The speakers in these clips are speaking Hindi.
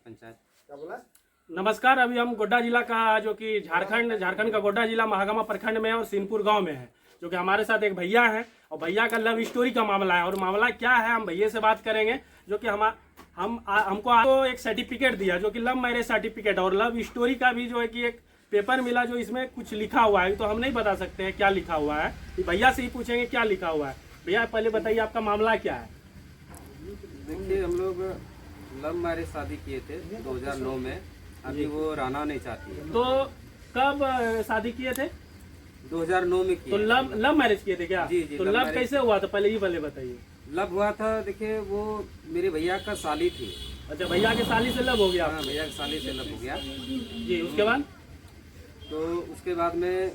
पंचायत। क्या बोला? नमस्कार, अभी हम गोड्डा जिला का जो कि झारखंड का गोड्डा जिला महागामा प्रखंड में है और सीनपुर गांव में है, जो कि हमारे साथ एक भैया हैं और भैया का लव स्टोरी का मामला है। और मामला क्या है हम भैया से बात करेंगे, जो कि हमको एक सर्टिफिकेट दिया जो कि लव मैरिज सर्टिफिकेट और लव स्टोरी का भी जो है कि एक पेपर मिला जो इसमें कुछ लिखा हुआ है। तो हम नहीं बता सकते हैं क्या लिखा हुआ है, भैया से ही पूछेंगे क्या लिखा हुआ है। भैया पहले बताइए आपका मामला क्या है। देखिए, हम लोग लव मैरिज शादी किए थे 2009 में। अभी वो रहना नहीं चाहती है। तो कब शादी किए थे? 2009 में किए। तो लव मैरिज किए थे क्या? जी, तो लव लव मैरिज। कैसे हुआ था पहले ही बताइए। लव हुआ था, देखिए वो मेरे भैया का साली थी। अच्छा, भैया के साली से लव हो गया? हाँ, भैया की साली से लव हो गया। जी, उसके बाद? तो उसके बाद में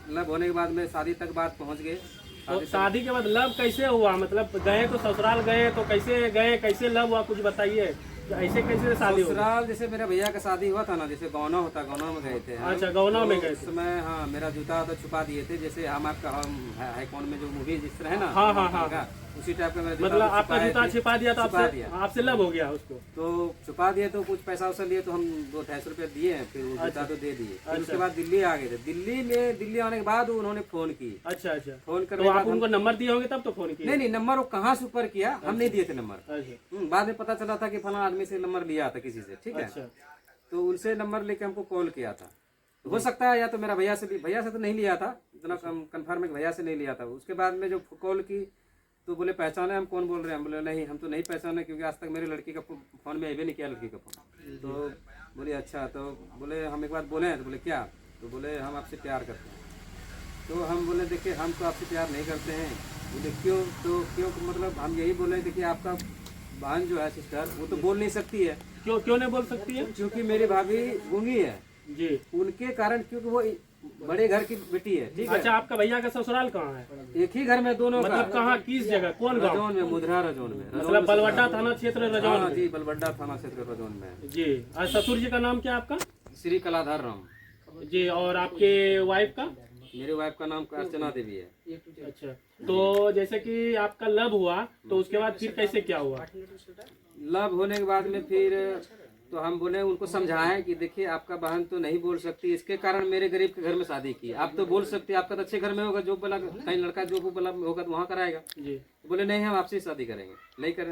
लव होने के बाद में शादी तक बात पहुंच गए। तो शादी के बाद लव कैसे हुआ? मतलब गए तो ससुराल गए तो कैसे गए, कैसे लव हुआ कुछ बताइए। ऐसे कैसे शादी हो? ससुराल जैसे मेरा भैया का शादी हुआ था ना, जैसे गौना होता, गौना में गए थे हम। अच्छा, गौना में तो गए उस थे। समय हाँ, मेरा जूता तो छुपा दिए थे, जैसे हम हाईकॉन में जो मूवी जिस तरह है ना, हाँ, हाँ, हाँ। उसी टाइप का मेरा जूता मतलब तो आपका छुपाए जूता थे। छिपा दिया तो छुपा दिया। आपसे लव हो गया उसको? तो छुपा दिए, तो कुछ पैसा वैसा लिए, तो हम 200-250 रुपये दिए, फिर वो जूता तो दे दिए। फिर उसके बाद दिल्ली आ गए थे। दिल्ली आने के बाद उन्होंने फोन की। अच्छा अच्छा। फोन तो करने के आप बाद उनको नंबर दिए होंगे तब तो फोन किया? नहीं, नंबर वो कहाँ से ऊपर किया, हम नहीं दिए थे नंबर। अच्छा बाद में पता चला था कि फला आदमी से नंबर लिया था किसी से, ठीक है। अच्छा। तो उनसे नंबर लेके हमको कॉल किया था। तो हो सकता है या तो मेरा भैया से तो नहीं लिया था, इतना कंफर्म है कि भैया से नहीं लिया था। उसके बाद में जो कॉल की तो बोले पहचाने हम कौन बोल रहे हैं। हम बोले नहीं, हम तो नहीं पहचाने, क्योंकि आज तक मेरी लड़की का फोन में अभी नहीं किया लड़की का फोन। तो बोले अच्छा। तो बोले हम एक बात बोले हैं। तो बोले क्या? तो बोले हम आपसे प्यार करते हैं। तो हम बोले देखिए, हम तो आपसे प्यार नहीं करते हैं। बोले क्यों? तो क्यों मतलब हम यही बोले, देखिए आपका बहन जो है सिस्टर, वो तो बोल नहीं सकती है। क्यों नहीं बोल सकती है? क्योंकि मेरी भाभी गूंगी है जी। उनके कारण, क्योंकि वो बड़े घर की बेटी है, ठीक है। अच्छा, आपका भैया का ससुराल कहाँ है? एक ही घर में दोनों का। मतलब कहाँ, किस जगह, कौन गाँव? रजौन में, मुधरा रजौन में। मतलब बलवड्डा थाना क्षेत्र रजौन हाँ में? जी, बलवड्डा थाना क्षेत्र रजौन में। जी। और ससुर जी का नाम क्या है आपका? श्री कलाधर राम जी। और आपके वाइफ का? मेरी वाइफ का नाम अर्चना देवी है। अच्छा। तो जैसे कि आपका लव हुआ तो उसके बाद फिर कैसे क्या हुआ? लव होने के बाद में फिर तो हम बोले, उनको समझाएं कि देखिए आपका बहन तो नहीं बोल सकती, इसके कारण मेरे गरीब के घर में शादी की। आप तो बोल सकते, आपका तो अच्छे घर में होगा, जो बोला कहीं लड़का जो बोला होगा तो वहाँ कराएगा। जी। बोले नहीं, हम आपसे शादी करेंगे,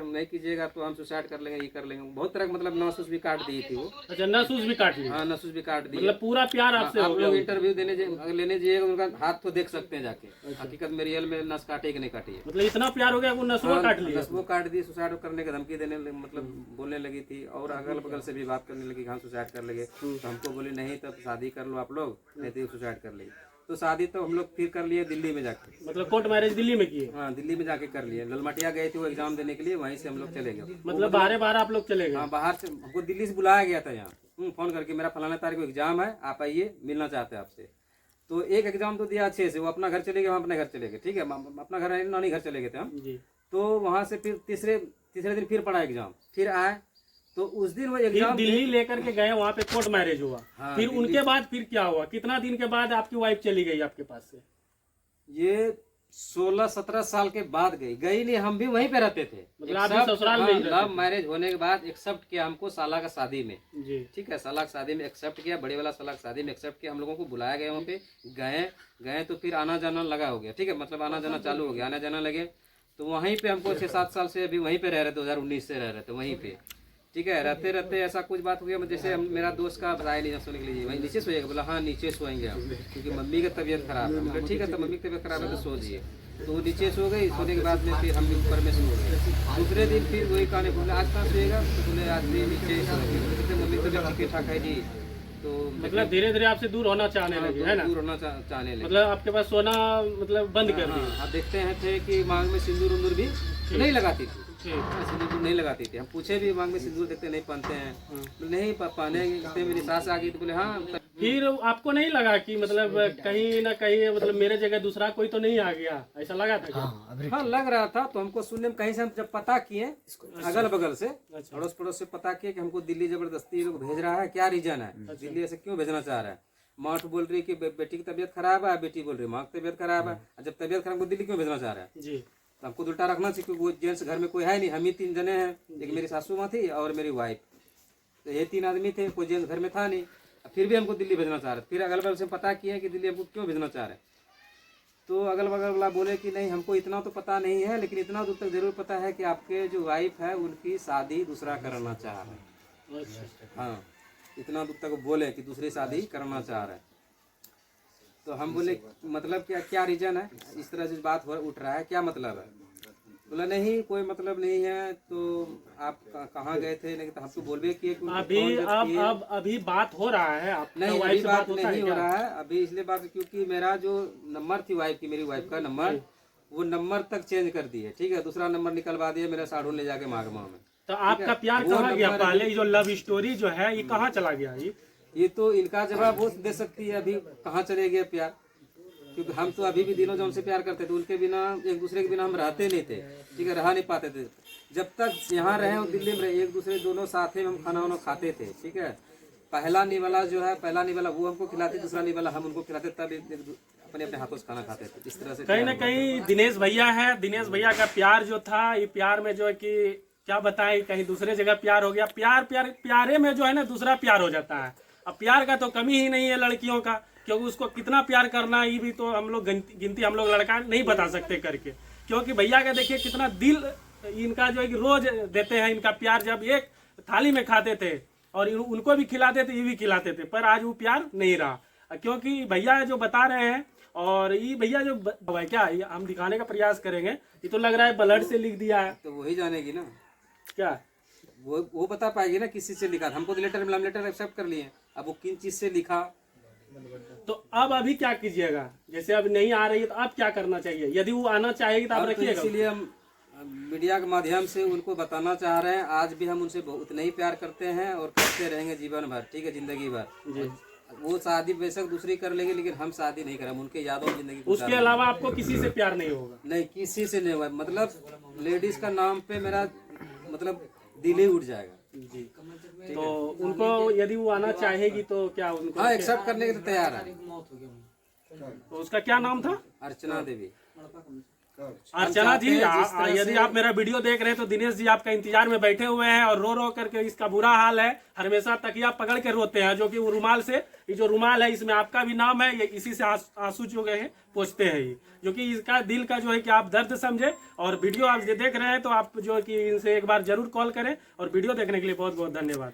नहीं कीजिएगा तो हम सुसाइड कर लेंगे, ये कर लेंगे। बहुत तरह मतलब नसूस भी काट दी थी वो। अच्छा, नसूस भी काट लिया? हाँ, नसूस भी काट दी। मतलब पूरा प्यार आपसे हो आप गया? लोग इंटरव्यू लेने जाइएगा, उनका हाथ तो देख सकते हैं जाके, हकीकत में रियल में नस काटे कि नहीं काटी है। मतलब इतना प्यार हो गया वो नसवा काट लिया? नस वो काट दी, सुसाइड करने की धमकी देने मतलब बोलने लगी थी, और अगल बगल से भी बात करने लगी कि हम सुसाइड कर लेंगे। तो हमको बोली नहीं, तब शादी कर लो आप लोग, नहीं तो सुसाइड कर लेगी। तो शादी तो हम लोग फिर कर लिए दिल्ली में जाके। मतलब कोर्ट मैरिज दिल्ली में किए? हाँ, दिल्ली में जाके कर लिए। ललमटिया गए थे वो एग्जाम देने के लिए, वहीं से हम लोग चले गए। मतलब बाहर आप लोग चले गए? हाँ, बाहर से हमको दिल्ली से बुलाया गया था यहाँ, फोन करके मेरा फलाना तारीख को एग्जाम है, आप आइए, मिलना चाहते हैं आपसे। तो एक एग्जाम तो दिया अच्छे से, वो अपना घर चले गए, हम अपने घर चले गए, ठीक है। अपना घर नानी घर चले गए थे हम जी। तो वहाँ से फिर तीसरे दिन फिर पढ़ा एग्जाम, फिर आए। तो उस दिन वो एग्जाम दिल्ली लेकर के गए, वहाँ पे कोर्ट मैरिज हुआ। हाँ, फिर उनके बाद फिर क्या हुआ? कितना दिन के बाद आपकी वाइफ चली गई आपके पास से? ये 16-17 साल के बाद गई नहीं, हम भी वहीं पे रहते थे। मतलब आप भी ससुराल में ही रहते थे? लव मैरिज होने के बाद एक्सेप्ट किया हमको साला का शादी में, जी। ठीक है। साला की शादी में एक्सेप्ट किया, बड़े वाला साला की शादी में एक्सेप्ट किया। हम लोगों को बुलाया गया, वहाँ पे गए तो फिर आना जाना लगा हो गया, ठीक है। मतलब आना जाना चालू हो गया, आना जाना लगे। तो वहीं पे हमको 6-7 साल से अभी वहीं पे रह रहे, 2019 से रह रहे थे वहीं पे, ठीक है। रहते रहते ऐसा कुछ बात हो गया, जैसे मेरा दोस्त का बताया नहीं, सोने के लिए वहीं नीचे सोएगा। बोला हाँ, नीचे सोएंगे हम, क्योंकि मम्मी की तबीयत खराब है। बोले ठीक है, तो मम्मी की तबीयत खराब है तो सो जाइए। तो वो नीचे सो गई, सोने के बाद में फिर हम भी ऊपर में सो गए। दूसरे दिन फिर वही कहानी, बोले आज कहाँ सोएगा? तो बोले आज भी नीचे सोएंगे। मम्मी की तबीयत ठीक ठाक है जी। तो मतलब धीरे धीरे आपसे दूर होना चाहने लगे, है ना? दूर होना चाहने लगे, मतलब आपके पास सोना मतलब बंद कर दिया? आप देखते हैं थे कि मांग में सिंदूर उंदूर भी नहीं लगाती थी। ठीक। सिंदूर नहीं लगाती थी। हम पूछे भी, मांग में सिंदूर देखते नहीं पहनते हैं? नहीं पहने। मेरी सास आ गई तो बोले हाँ। फिर आपको नहीं लगा कि मतलब कहीं ना कहीं मतलब मेरे जगह दूसरा कोई तो नहीं आ गया, ऐसा लगा था क्या? हाँ, लग रहा था। तो हमको सुनने में कहीं से हम जब पता किए अगल बगल से, अड़ोस पड़ोस से पता किए कि हमको दिल्ली जबरदस्ती लोग भेज रहा है, क्या रीजन है, दिल्ली ऐसे क्यों भेजना चाह रहा है। माँ बोल रही कि बेटी की तबीयत खराब है, बेटी बोल रही माँ की तबीयत खराब है। जब तबीयत खराब, दिल्ली क्यों भेजना चाह रहा है? जी। तो हमको उल्टा रखना चाहिए, क्योंकि वो जेंट्स घर में कोई है नहीं, हम ही 3 जने हैं। एक मेरी सासू माँ थी और मेरी वाइफ, तो ये 3 आदमी थे, कोई जेंट्स घर में था नहीं। फिर भी हमको दिल्ली भेजना चाह रहे। फिर अगल बगल से पता किया कि दिल्ली हमको क्यों भेजना चाह रहे, तो अगल बगल वाला बोले कि नहीं हमको इतना तो पता नहीं है, लेकिन इतना दूर तक जरूर पता है कि आपके जो वाइफ है उनकी शादी दूसरा करना चाह रहे हैं। हाँ, इतना दूर तक बोले कि दूसरी शादी करना चाह रहे हैं। तो हम बोले मतलब क्या क्या रीजन है, इस तरह से बात उठ रहा है, क्या मतलब है? बोला नहीं कोई मतलब नहीं है। तो आप कहाँ गए थे? नहीं तो हमको बोलबे किए कि अभी बात हो रहा है, नहीं अभी बात नहीं हो रहा है अभी, इसलिए बात क्योंकि मेरा जो नंबर थी वाइफ की, मेरी वाइफ का नंबर, वो नंबर तक चेंज कर दिए, ठीक है, दूसरा नंबर निकलवा दिया मेरा साड़ू ले जाके महागमा में। तो आपका प्यार कहाँ गया? पहले जो लव स्टोरी जो है ये कहाँ चला गया? ये तो इनका जवाब वो दे सकती है, अभी कहाँ चले गए प्यार, क्योंकि हम तो अभी भी दिनों जो हमसे प्यार करते थे, उनके बिना एक दूसरे के बिना हम रहते नहीं थे, ठीक है, रह नहीं पाते थे। जब तक यहाँ रहे और दिल्ली में रहे, एक दूसरे दोनों साथ में हम खाना वाना खाते थे, ठीक है। पहला निवाला जो है, पहला निवाला वो हमको खिलाते, दूसरा निवाला हम उनको खिलाते, तब अपने अपने हाथों से खाना खाते थे। इस तरह से कहीं ना कहीं दिनेश भैया है, दिनेश भैया का प्यार जो था, ये प्यार में जो है कि क्या बताएं, कहीं दूसरे जगह प्यार हो गया। प्यारे में जो है ना दूसरा प्यार हो जाता है। अब प्यार का तो कमी ही नहीं है लड़कियों का, क्योंकि उसको कितना प्यार करना ये भी तो हम लोग गिनती हम लोग लड़का नहीं बता सकते करके। क्योंकि भैया का देखिए कितना दिल इनका जो है कि रोज देते हैं इनका प्यार। जब एक थाली में खाते थे और उनको भी खिलाते थे, ये भी खिलाते थे, पर आज वो प्यार नहीं रहा, क्योंकि भैया जो बता रहे हैं। और ये भैया जो क्या हम दिखाने का प्रयास करेंगे, ये तो लग रहा है ब्लड से लिख दिया है। तो वही जानेगी ना क्या वो बता पाएगी ना किस चीज से लिखा था। हमको तो लेटर एक्सेप्ट कर लिए, अब वो किन चीज से लिखा। तो अब अभी क्या कीजिएगा? जैसे अब नहीं आ रही है तो अब क्या करना चाहिए? यदि वो आना चाहेगी तो आप रखिएगा। इसीलिए हम मीडिया के माध्यम से उनको बताना चाह रहे हैं, आज भी हम उनसे उतना ही प्यार करते हैं और करते रहेंगे जीवन भर, ठीक है, जिंदगी भर। वो शादी बेशक दूसरी कर लेंगे, लेकिन हम शादी नहीं करें, उनके यादों में जिंदगी। उसके अलावा आपको किसी से प्यार नहीं होगा? नहीं, किसी से नहीं होगा। मतलब लेडीज का नाम पे मेरा मतलब दिल ही उठ जाएगा जी। तो उनको यदि वो आना चाहेगी तो क्या उनको? हाँ, एक्सेप्ट करने के लिए तैयार है। तो उसका क्या नाम था? अर्चना देवी। अर्चना जी, यदि आप मेरा वीडियो देख रहे हैं तो दिनेश जी आपका इंतजार में बैठे हुए हैं और रो रो करके इसका बुरा हाल है। हमेशा तकिया पकड़ के रोते हैं, जो कि वो रुमाल से, ये जो रुमाल है इसमें आपका भी नाम है, ये इसी से आंसू जो गए हैं पोंछते हैं ये, जो कि इसका दिल का जो है कि आप दर्द समझे। और वीडियो आप देख रहे हैं तो आप जो है कि इनसे एक बार जरूर कॉल करें। और वीडियो देखने के लिए बहुत बहुत धन्यवाद।